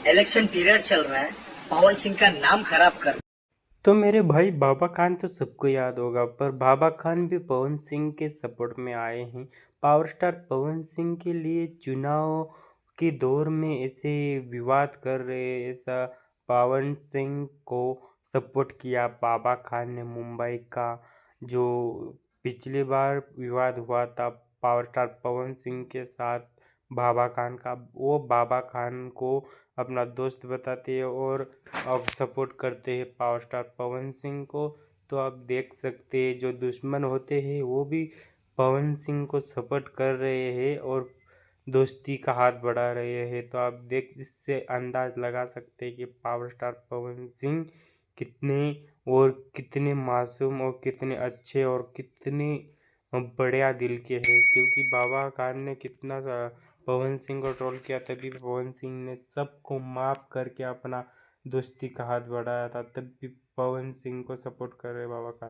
Election period चल रहा है। पवन सिंह का नाम खराब कर। तो मेरे भाई बाबा खान तो सबको याद होगा, पर बाबा खान भी पवन सिंह के सपोर्ट में आए हैं। पावर स्टार पवन सिंह के लिए चुनाव के दौर में ऐसे विवाद कर रहे, ऐसा पवन सिंह को सपोर्ट किया बाबा खान ने। मुंबई का जो पिछली बार विवाद हुआ था पावर स्टार पवन सिंह के साथ बाबा खान का, वो बाबा खान को अपना दोस्त बताते हैं और अब सपोर्ट करते हैं पावर स्टार पवन सिंह को। तो आप देख सकते हैं जो दुश्मन होते हैं वो भी पवन सिंह को सपोर्ट कर रहे हैं और दोस्ती का हाथ बढ़ा रहे हैं। तो आप देख इससे अंदाज लगा सकते हैं कि पावर स्टार पवन सिंह कितने और कितने मासूम और कितने अच्छे और कितने बढ़िया दिल के हैं, क्योंकि बाबा खान ने कितना पवन सिंह को ट्रोल किया, तभी पवन सिंह ने सबको माफ करके अपना दोस्ती का हाथ बढ़ाया था। तब भी पवन सिंह को सपोर्ट कर रहे बाबा खान।